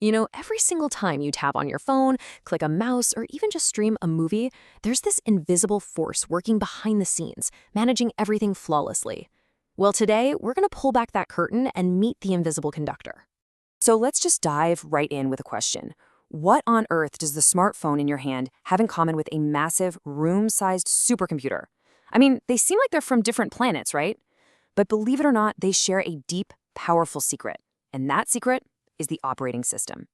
Every single time you tap on your phone, click a mouse, or even just stream a movie, there's this invisible force working behind the scenes, managing everything flawlessly. Well, today, we're going to pull back that curtain and meet the invisible conductor. So let's just dive right in with a question. What on earth does the smartphone in your hand have in common with a massive, room-sized supercomputer? I mean, they seem like they're from different planets, right? But believe it or not, they share a deep, powerful secret. And that secret is the operating system.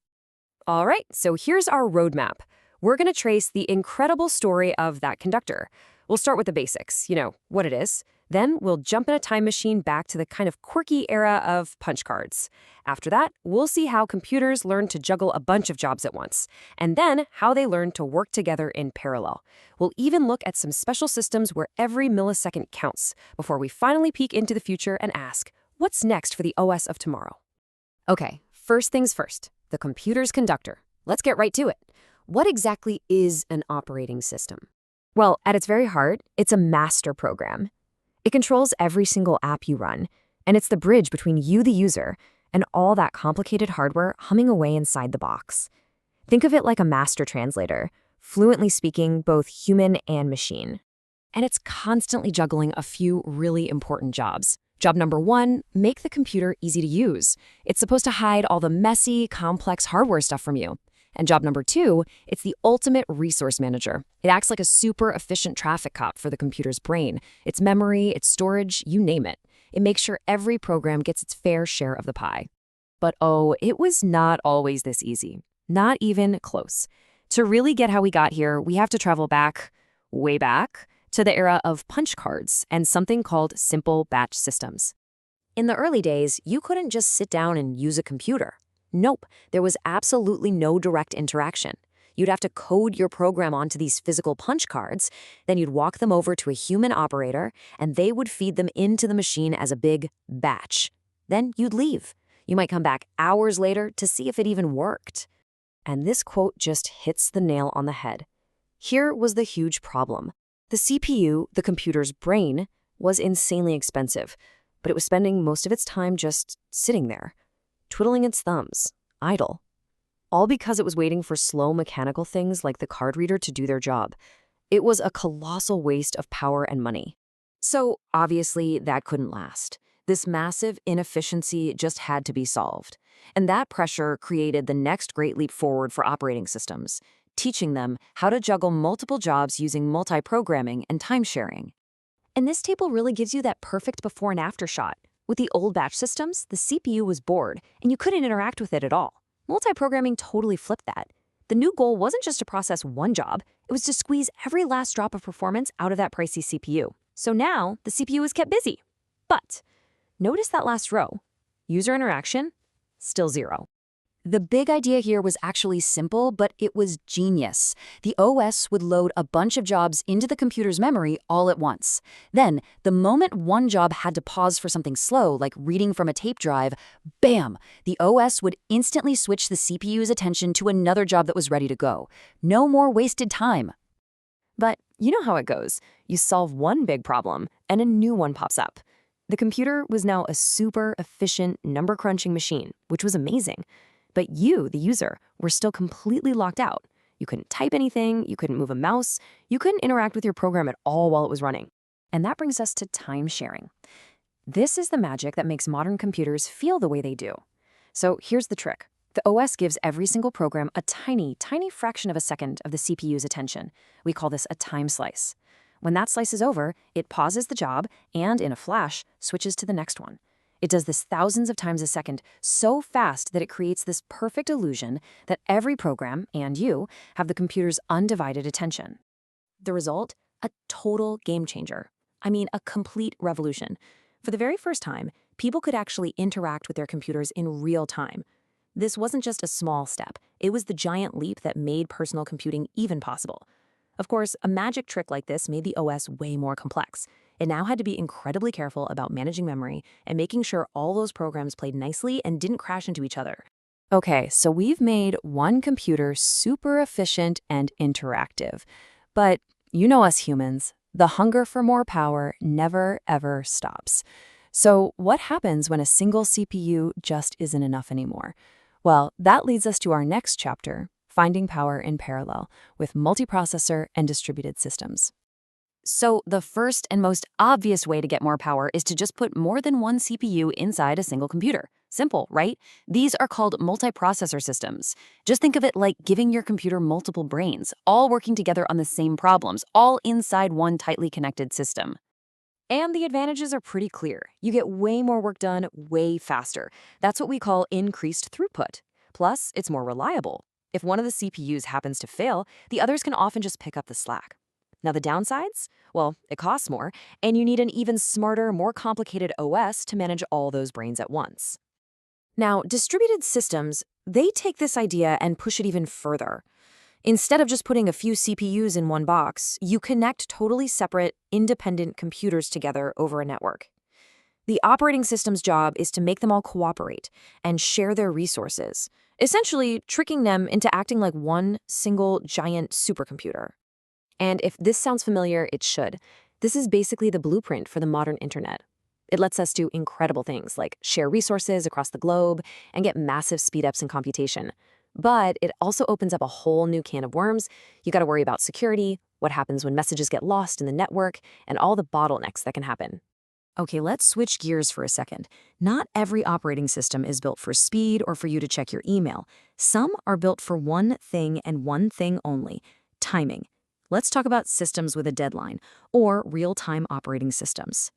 All right, so here's our roadmap. We're going to trace the incredible story of that conductor. We'll start with the basics, what it is. Then we'll jump in a time machine back to the kind of quirky era of punch cards. After that, we'll see how computers learn to juggle a bunch of jobs at once, and then how they learn to work together in parallel. We'll even look at some special systems where every millisecond counts, before we finally peek into the future and ask, what's next for the OS of tomorrow? Okay, first things first, the computer's conductor. Let's get right to it. What exactly is an operating system? Well, at its very heart, it's a master program. It controls every single app you run, and it's the bridge between you, the user, and all that complicated hardware humming away inside the box. Think of it like a master translator, fluently speaking both human and machine. And it's constantly juggling a few really important jobs. Job number one, make the computer easy to use. It's supposed to hide all the messy, complex hardware stuff from you. And job number two, it's the ultimate resource manager. It acts like a super efficient traffic cop for the computer's brain. Its memory, its storage, you name it. It makes sure every program gets its fair share of the pie. But oh, it was not always this easy. Not even close. To really get how we got here, we have to travel back, way back, to the era of punch cards and something called simple batch systems. In the early days, you couldn't just sit down and use a computer. Nope, there was absolutely no direct interaction. You'd have to code your program onto these physical punch cards, then you'd walk them over to a human operator, and they would feed them into the machine as a big batch. Then you'd leave. You might come back hours later to see if it even worked. And this quote just hits the nail on the head. Here was the huge problem. The CPU, the computer's brain, was insanely expensive, but it was spending most of its time just sitting there, twiddling its thumbs, idle. All because it was waiting for slow mechanical things like the card reader to do their job. It was a colossal waste of power and money. So obviously that couldn't last. This massive inefficiency just had to be solved. And that pressure created the next great leap forward for operating systems, teaching them how to juggle multiple jobs using multi-programming and time-sharing. And this table really gives you that perfect before and after shot. With the old batch systems, the CPU was bored, and you couldn't interact with it at all. Multi-programming totally flipped that. The new goal wasn't just to process one job, it was to squeeze every last drop of performance out of that pricey CPU. So now, the CPU is kept busy. But notice that last row. User interaction, still zero. The big idea here was actually simple, but it was genius. The OS would load a bunch of jobs into the computer's memory all at once. Then, the moment one job had to pause for something slow, like reading from a tape drive, bam! The OS would instantly switch the CPU's attention to another job that was ready to go. No more wasted time. But you know how it goes. You solve one big problem, and a new one pops up. The computer was now a super efficient number-crunching machine, which was amazing. But you, the user, were still completely locked out. You couldn't type anything, you couldn't move a mouse, you couldn't interact with your program at all while it was running. And that brings us to time sharing. This is the magic that makes modern computers feel the way they do. So here's the trick. The OS gives every single program a tiny, tiny fraction of a second of the CPU's attention. We call this a time slice. When that slice is over, it pauses the job and, in a flash, switches to the next one. It does this thousands of times a second so fast that it creates this perfect illusion that every program, and you, have the computer's undivided attention. The result? A total game changer. I mean, a complete revolution. For the very first time, people could actually interact with their computers in real time. This wasn't just a small step. It was the giant leap that made personal computing even possible. Of course, a magic trick like this made the OS way more complex. It now had to be incredibly careful about managing memory and making sure all those programs played nicely and didn't crash into each other. Okay, so we've made one computer super efficient and interactive. But you know us humans, the hunger for more power never, ever stops. So what happens when a single CPU just isn't enough anymore? Well, that leads us to our next chapter, finding power in parallel with multiprocessor and distributed systems. So, the first and most obvious way to get more power is to just put more than one CPU inside a single computer. Simple, right? These are called multiprocessor systems. Just think of it like giving your computer multiple brains, all working together on the same problems, all inside one tightly connected system. And the advantages are pretty clear. You get way more work done way faster. That's what we call increased throughput. Plus, it's more reliable. If one of the CPUs happens to fail, the others can often just pick up the slack. Now, the downsides? Well, it costs more, and you need an even smarter, more complicated OS to manage all those brains at once. Now, distributed systems, they take this idea and push it even further. Instead of just putting a few CPUs in one box, you connect totally separate, independent computers together over a network. The operating system's job is to make them all cooperate and share their resources, essentially tricking them into acting like one single giant supercomputer. And if this sounds familiar, it should. This is basically the blueprint for the modern internet. It lets us do incredible things like share resources across the globe and get massive speedups in computation. But it also opens up a whole new can of worms. You got to worry about security, what happens when messages get lost in the network, and all the bottlenecks that can happen. Okay, let's switch gears for a second. Not every operating system is built for speed or for you to check your email. Some are built for one thing and one thing only: timing. Let's talk about systems with a deadline, or real-time operating systems.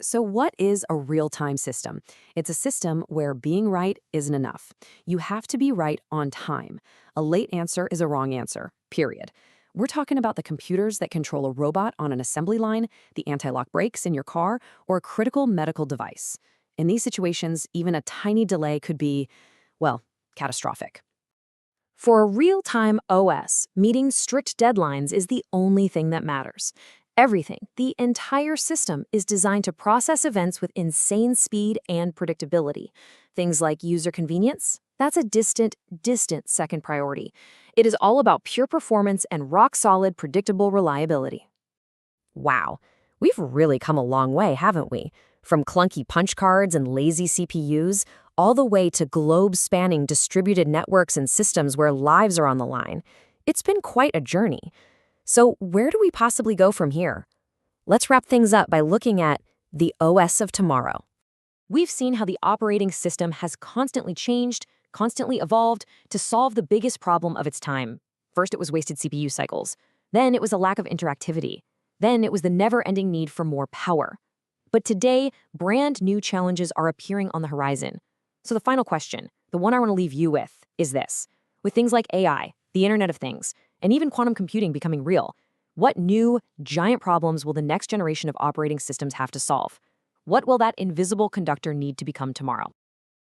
So what is a real-time system? It's a system where being right isn't enough. You have to be right on time. A late answer is a wrong answer, period. We're talking about the computers that control a robot on an assembly line, the anti-lock brakes in your car, or a critical medical device. In these situations, even a tiny delay could be, well, catastrophic. For a real-time OS, meeting strict deadlines is the only thing that matters. Everything, the entire system, is designed to process events with insane speed and predictability. Things like user convenience, that's a distant second priority. It is all about pure performance and rock-solid, predictable reliability. Wow, we've really come a long way, haven't we? From clunky punch cards and lazy CPUs, all the way to globe-spanning distributed networks and systems where lives are on the line. It's been quite a journey. So where do we possibly go from here? Let's wrap things up by looking at the OS of tomorrow. We've seen how the operating system has constantly changed, constantly evolved to solve the biggest problem of its time. First, it was wasted CPU cycles. Then it was a lack of interactivity. Then it was the never-ending need for more power. But today, brand new challenges are appearing on the horizon. So the final question, the one I want to leave you with, is this. With things like AI, the Internet of Things, and even quantum computing becoming real, what new, giant problems will the next generation of operating systems have to solve? What will that invisible conductor need to become tomorrow?